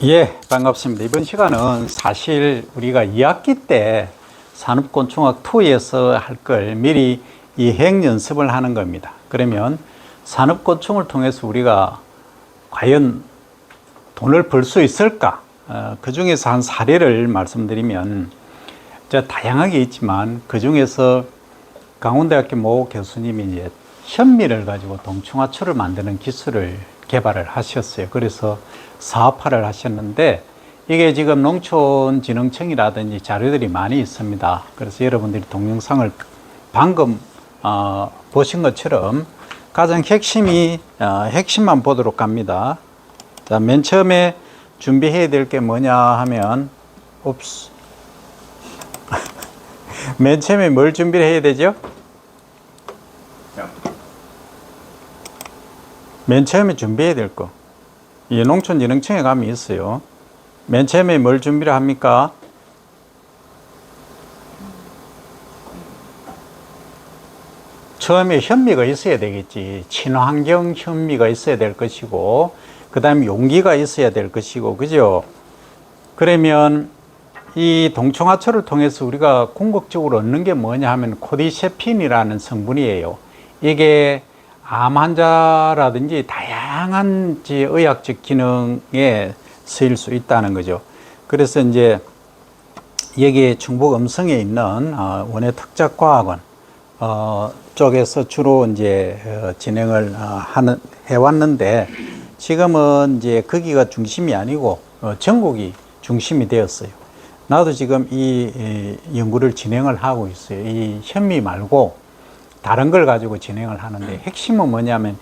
예, 반갑습니다. 이번 시간은 사실 우리가 2학기 때 산업곤충학 2에서 할 걸 미리 이행 연습을 하는 겁니다. 그러면 산업곤충을 통해서 우리가 과연 돈을 벌 수 있을까? 그 중에서 한 사례를 말씀드리면, 다양하게 있지만 그 중에서 강원대학교 모 교수님이 이제 현미를 가지고 동충하초를 만드는 기술을 개발을 하셨어요. 그래서 사업화를 하셨는데 이게 지금 농촌진흥청이라든지 자료들이 많이 있습니다. 그래서 여러분들이 동영상을 방금 보신 것처럼 가장 핵심만 보도록 합니다. 자, 맨 처음에 준비해야 될 게 뭐냐 하면, 맨 처음에 뭘 준비를 해야 되죠? 맨 처음에 준비해야 될 거. 이 농촌진흥청에 가면 있어요. 맨 처음에 뭘 준비를 합니까? 처음에 현미가 있어야 되겠지. 친환경 현미가 있어야 될 것이고, 그 다음에 용기가 있어야 될 것이고, 그죠? 그러면 이 동충하초를 통해서 우리가 궁극적으로 얻는 게 뭐냐 하면 코디셰핀이라는 성분이에요. 이게 암 환자라든지 다양한 의학적 기능에 쓰일 수 있다는 거죠. 그래서 이제 여기 충북 음성에 있는 원예특작과학원 쪽에서 주로 이제 진행을 해왔는데, 지금은 이제 거기가 중심이 아니고 전국이 중심이 되었어요. 나도 지금 이 연구를 진행을 하고 있어요. 이 현미 말고 다른 걸 가지고 진행을 하는데, 핵심은 뭐냐면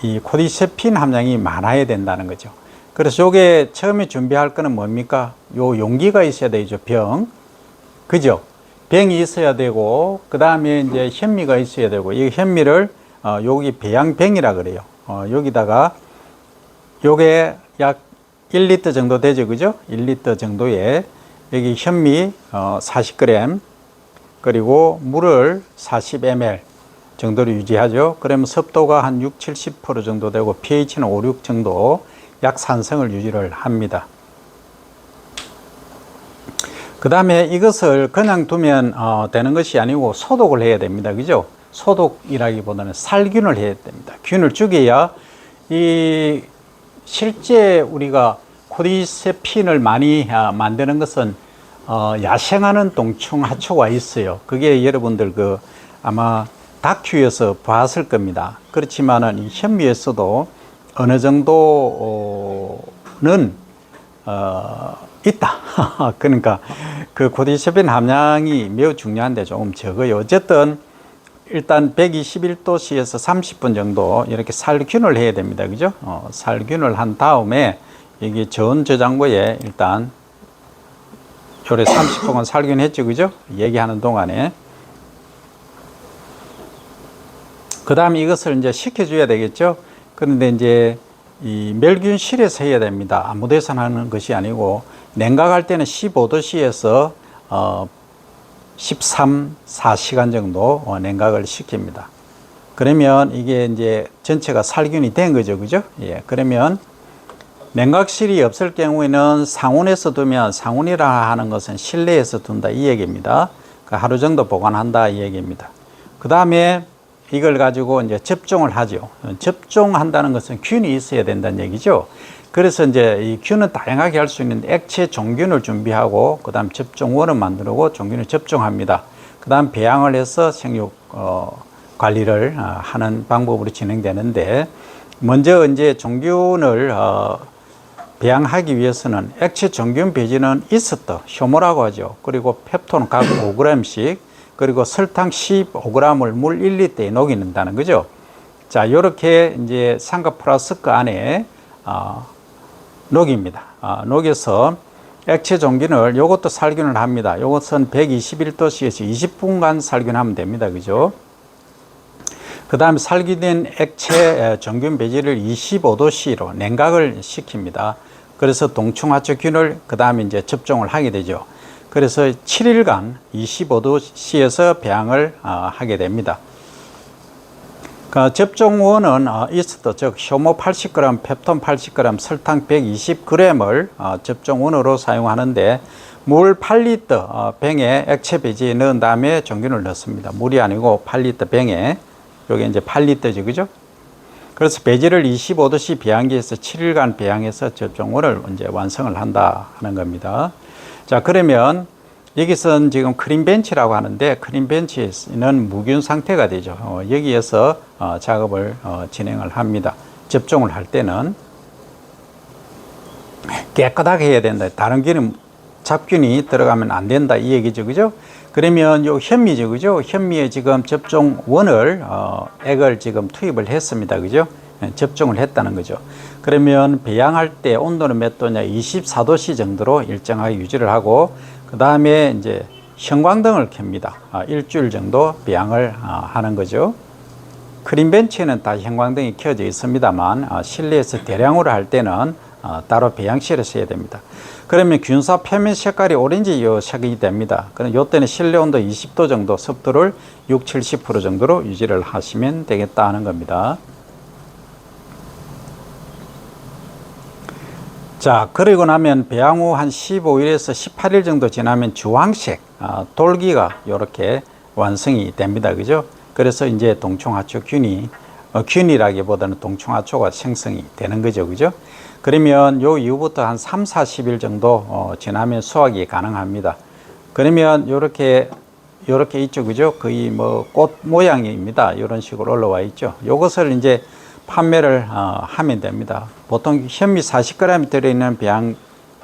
이 코디셰핀 함량이 많아야 된다는 거죠. 그래서 요게 처음에 준비할 거는 뭡니까? 요 용기가 있어야 되죠. 병. 그죠? 병이 있어야 되고, 그 다음에 이제 현미가 있어야 되고, 이 현미를 여기 배양병이라 그래요. 여기다가 요게 약 1리터 정도 되죠. 그죠? 1리터 정도에 여기 현미 40g, 그리고 물을 40ml 정도로 유지하죠. 그러면 습도가 한 6, 70% 정도 되고 pH는 5, 6 정도 약산성을 유지를 합니다. 그 다음에 이것을 그냥 두면 되는 것이 아니고 소독을 해야 됩니다. 그죠? 소독이라기보다는 살균을 해야 됩니다. 균을 죽여야 이 실제 우리가 코디셰핀을 많이 만드는 것은 야생하는 동충하초가 있어요. 그게 여러분들 아마 다큐에서 봤을 겁니다. 그렇지만은 이 현미에서도 어느 정도는 있다. 그러니까 그 코디셰핀 함량이 매우 중요한데 조금 적어요. 어쨌든 일단 121도씨에서 30분 정도 이렇게 살균을 해야 됩니다. 그죠? 살균을 한 다음에 여기 전 저장고에 일단 요래 30분간 살균했죠. 그죠? 얘기하는 동안에. 그 다음에 이것을 이제 식혀줘야 되겠죠. 그런데 이제 이 멸균실에서 해야 됩니다. 아무 데서나 하는 것이 아니고, 냉각할 때는 15도씨에서 4시간 정도 냉각을 시킵니다. 그러면 이게 이제 전체가 살균이 된 거죠. 그죠? 예. 그러면 냉각실이 없을 경우에는 상온에서 두면, 상온이라 하는 것은 실내에서 둔다 이 얘기입니다. 하루 정도 보관한다 이 얘기입니다. 그 다음에 이걸 가지고 이제 접종을 하죠. 접종한다는 것은 균이 있어야 된다는 얘기죠. 그래서 이제 이 균은 다양하게 할 수 있는데, 액체 종균을 준비하고, 그 다음 접종원을 만들고 종균을 접종합니다. 그 다음 배양을 해서 생육 관리를 하는 방법으로 진행되는데, 먼저 이제 종균을 배양하기 위해서는 액체 종균 배지는 이스트, 효모라고 하죠. 그리고 펩톤 각 5g씩, 그리고 설탕 15g을 물 1리터에 녹인다는 거죠. 자, 요렇게 이제 삼각 플라스크 안에 녹입니다. 녹여서 액체 종균을, 요것도 살균을 합니다. 요것은 121도씨에서 20분간 살균하면 됩니다. 그죠? 그 다음에 살균된 액체 종균 배지를 25도씨로 냉각을 시킵니다. 그래서 동충하초균을 그 다음에 이제 접종을 하게 되죠. 그래서 7일간 25도씨에서 배양을 하게 됩니다. 그 접종원은 이스트, 즉 효모 80g, 펩톤 80g, 설탕 120g을 접종원으로 사용하는데 물 8리터 병에 액체 배지에 넣은 다음에 종균을 넣습니다. 물이 아니고 8리터 병에, 여기 이제 8리터죠, 그죠? 그래서 배지를 25도씨 배양기에서 7일간 배양해서 접종원을 이제 완성을 한다 하는 겁니다. 자, 그러면 여기선 지금 크림벤치라고 하는데, 크림벤치는 무균 상태가 되죠. 여기에서 작업을 진행을 합니다. 접종을 할 때는 깨끗하게 해야 된다. 다른 균은 잡균이 들어가면 안 된다, 이 얘기죠, 그죠? 그러면 요 현미죠, 그죠? 현미에 지금 접종원을 액을 지금 투입을 했습니다, 그죠? 접종을 했다는 거죠. 그러면 배양할 때 온도는 몇 도냐? 24도씨 정도로 일정하게 유지를 하고, 그 다음에 이제 형광등을 켭니다. 일주일 정도 배양을 하는 거죠. 크림벤치에는 다 형광등이 켜져 있습니다만, 실내에서 대량으로 할 때는 따로 배양실에서 해야 됩니다. 그러면 균사 표면 색깔이 오렌지 색이 됩니다. 그럼 이때는 실내 온도 20도 정도, 습도를 60-70% 정도로 유지를 하시면 되겠다 하는 겁니다. 자, 그리고 나면 배양 후 한 15일에서 18일 정도 지나면 주황색 돌기가 이렇게 완성이 됩니다, 그죠? 그래서 이제 동충하초 균이라기보다는 동충하초가 생성이 되는 거죠, 그죠? 그러면 요 이후부터 한 30-40일 정도 지나면 수확이 가능합니다. 그러면 요렇게 있죠, 그죠? 거의 뭐 꽃 모양입니다. 이런 식으로 올라와 있죠. 요것을 이제 판매를 하면 됩니다. 보통 현미 40g 들어있는 병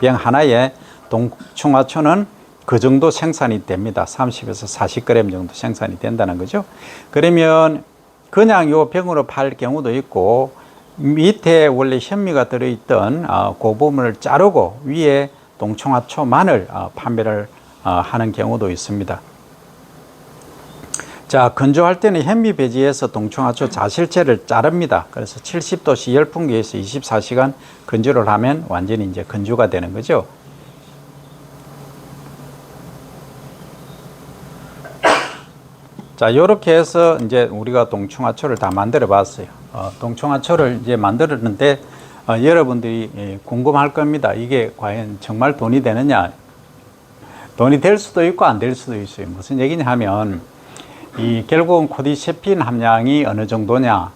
하나에 동충하초는 그 정도 생산이 됩니다. 30에서 40g 정도 생산이 된다는 거죠. 그러면 그냥 요 병으로 팔 경우도 있고, 밑에 원래 현미가 들어있던 그 부분을 자르고 위에 동충하초만을 판매를 하는 경우도 있습니다. 자, 건조할 때는 현미 배지에서 동충하초 자실체를 자릅니다. 그래서 70도씨 열풍기에서 24시간 건조를 하면 완전히 이제 건조가 되는 거죠. 자, 요렇게 해서 이제 우리가 동충하초를 다 만들어 봤어요. 동충하초를 이제 만들었는데, 여러분들이 궁금할 겁니다. 이게 과연 정말 돈이 되느냐? 돈이 될 수도 있고 안 될 수도 있어요. 무슨 얘기냐 하면, 결국은 코디셰핀 함량이 어느 정도냐는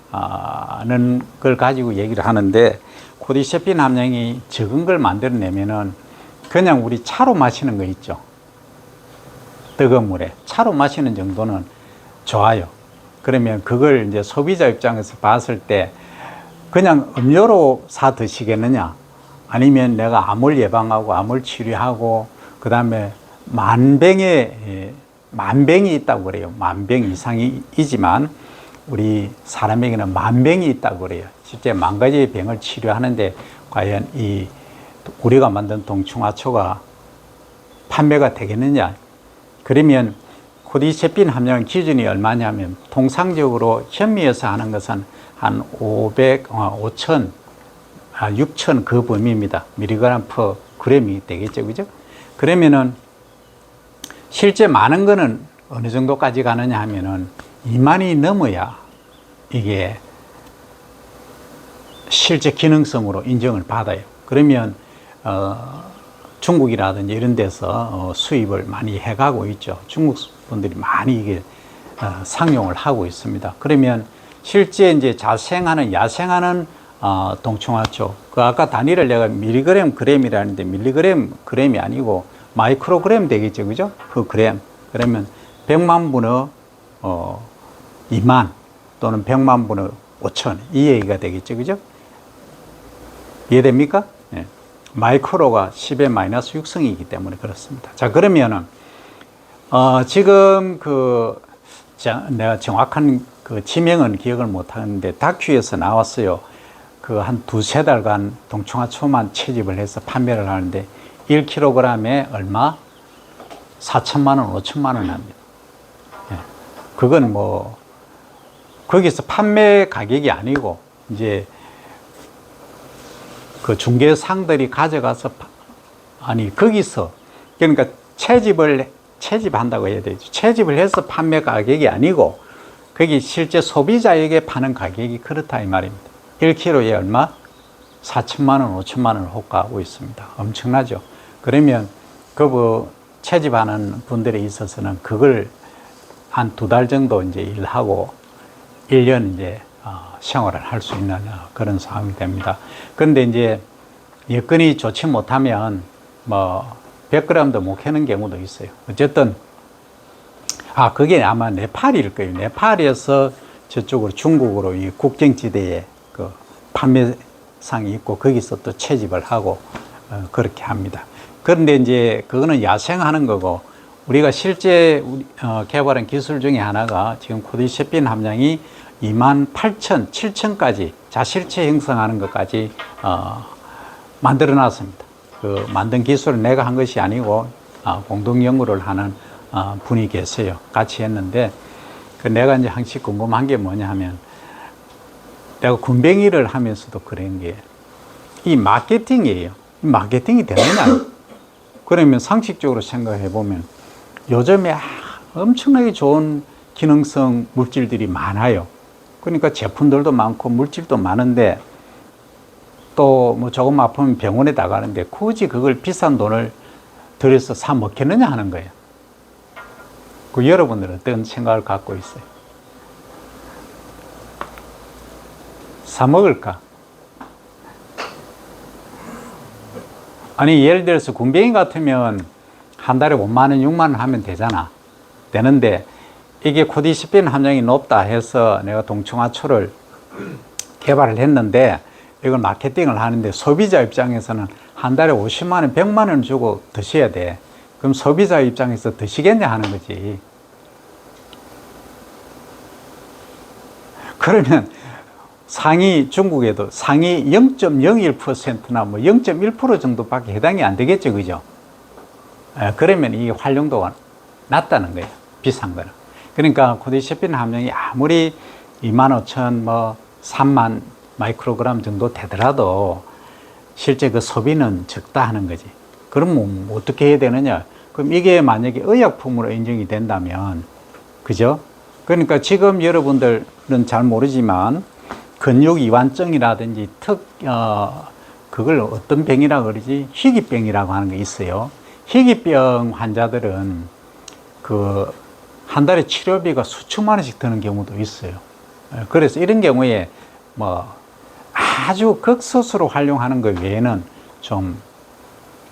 걸 가지고 얘기를 하는데, 코디셰핀 함량이 적은 걸 만들어내면은 그냥 우리 차로 마시는 거 있죠. 뜨거운 물에 차로 마시는 정도는 좋아요. 그러면 그걸 이제 소비자 입장에서 봤을 때 그냥 음료로 사 드시겠느냐? 아니면 내가 암을 예방하고 암을 치료하고 그 다음에 만병이 있다고 그래요. 만병 이상이지만 우리 사람에게는 만병이 있다고 그래요. 실제 만 가지의 병을 치료하는데 과연 이 우리가 만든 동충하초가 판매가 되겠느냐? 그러면 코디셰핀 함량 기준이 얼마냐면, 통상적으로 현미에서 하는 것은 한 5,000, 6,000 그 범위입니다. 미리그램 퍼 그램이 되겠죠, 그죠? 그러면은 실제 많은 거는 어느 정도까지 가느냐 하면은 2만이 넘어야 이게 실제 기능성으로 인정을 받아요. 그러면 중국이라든지 이런 데서 수입을 많이 해가고 있죠. 중국 분들이 많이 이게 상용을 하고 있습니다. 그러면 실제 이제 야생하는 동충하초, 그 아까 단위를 내가 밀리그램 그램이라는데 밀리그램 그램이 아니고 마이크로그램 되겠죠, 그죠? 그 그램. 그러면 100만 분의 2만 또는 100만 분의 5천 이 얘기가 되겠죠, 그죠? 이해됩니까? 네. 마이크로가 10의 마이너스 6성이기 때문에 그렇습니다. 자, 그러면은 지금 내가 정확한 그 지명은 기억을 못 하는데 다큐에서 나왔어요. 그 한 두세 달간 동충하초만 채집을 해서 판매를 하는데 1kg에 얼마? 4천만 원, 5천만 원 합니다. 예. 그건 뭐 거기서 판매 가격이 아니고 이제 그 중개상들이 가져가서 거기서 그러니까 채집한다고 해야 되죠. 채집을 해서 판매 가격이 아니고 거기 실제 소비자에게 파는 가격이 그렇다 이 말입니다. 1kg에 얼마? 4천만 원, 5천만 원을 호가하고 있습니다. 엄청나죠. 그러면 그 채집하는 분들에 있어서는 그걸 한 2달 정도 이제 일하고 1년 이제 생활을 할 수 있는 그런 상황이 됩니다. 그런데 이제 여건이 좋지 못하면 뭐 100g도 못 캐는 경우도 있어요. 어쨌든 그게 아마 네팔일 거예요. 네팔에서 저쪽으로 중국으로 이 국경지대에 그 판매상이 있고 거기서 또 채집을 하고 그렇게 합니다. 그런데 이제 그거는 야생하는 거고 우리가 실제 개발한 기술 중에 하나가 지금 코디셰핀 함량이 28,000, 7,000까지 자실체 형성하는 것까지 만들어 놨습니다. 그 만든 기술은 내가 한 것이 아니고 공동 연구를 하는 분이 계세요. 같이 했는데 그 내가 이제 항상 궁금한 게 뭐냐 하면 내가 군뱅이를 하면서도 그런 게 이 마케팅이에요. 마케팅이 되느냐? 그러면 상식적으로 생각해 보면 요즘에 엄청나게 좋은 기능성 물질들이 많아요. 그러니까 제품들도 많고 물질도 많은데 또 뭐 조금 아프면 병원에 나가는데 굳이 그걸 비싼 돈을 들여서 사 먹겠느냐 하는 거예요. 그 여러분들은 어떤 생각을 갖고 있어요? 사 먹을까? 아니 예를 들어서 군뱅이 같으면 한 달에 5만 원, 6만 원 하면 되는데 이게 코디시핀 함량이 높다 해서 내가 동충하초를 개발을 했는데 이걸 마케팅을 하는데 소비자 입장에서는 한 달에 50만 원, 100만 원 주고 드셔야 돼. 그럼 소비자 입장에서 드시겠냐 하는 거지. 그러면 중국에도 상위 0.01%나 뭐 0.1% 정도밖에 해당이 안 되겠죠. 그죠? 그러면 이 활용도가 낮다는 거예요. 비싼 거는. 그러니까 코디셰핀 함량이 아무리 25,000, 뭐 3만 마이크로그램 정도 되더라도 실제 그 소비는 적다 하는 거지. 그럼 뭐 어떻게 해야 되느냐? 그럼 이게 만약에 의약품으로 인정이 된다면, 그죠? 그러니까 지금 여러분들은 잘 모르지만 근육 이완증이라든지 그걸 어떤 병이라고 그러지? 희귀병이라고 하는 게 있어요. 희귀병 환자들은 한 달에 치료비가 수천만 원씩 드는 경우도 있어요. 그래서 이런 경우에 뭐 아주 극소수로 활용하는 것 외에는 좀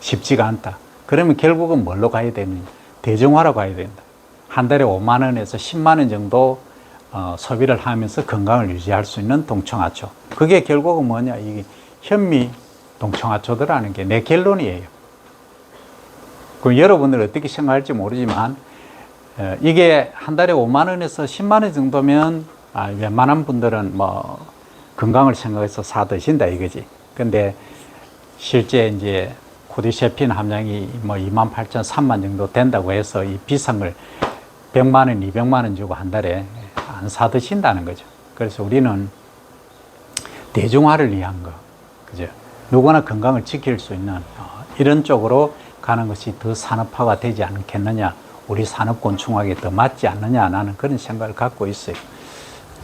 쉽지가 않다. 그러면 결국은 뭘로 가야 되느냐? 대중화로 가야 된다. 한 달에 5만 원에서 10만 원 정도 소비를 하면서 건강을 유지할 수 있는 동청하초. 그게 결국은 뭐냐? 이게 현미 동청하초더라는 게 내 결론이에요. 여러분들 어떻게 생각할지 모르지만 이게 한 달에 5만 원에서 10만 원 정도면 웬만한 분들은 뭐 건강을 생각해서 사 드신다 이거지. 근데 실제 이제 코디셰핀 함량이 뭐 28,000, 3만 정도 된다고 해서 이 비싼 걸 100만 원, 200만 원 주고 한 달에 안 사 드신다는 거죠. 그래서 우리는 대중화를 위한 거, 그죠? 누구나 건강을 지킬 수 있는 이런 쪽으로 가는 것이 더 산업화가 되지 않겠느냐, 우리 산업곤충학에 더 맞지 않느냐, 나는 그런 생각을 갖고 있어요.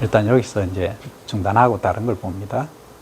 일단 여기서 이제 중단하고 다른 걸 봅니다.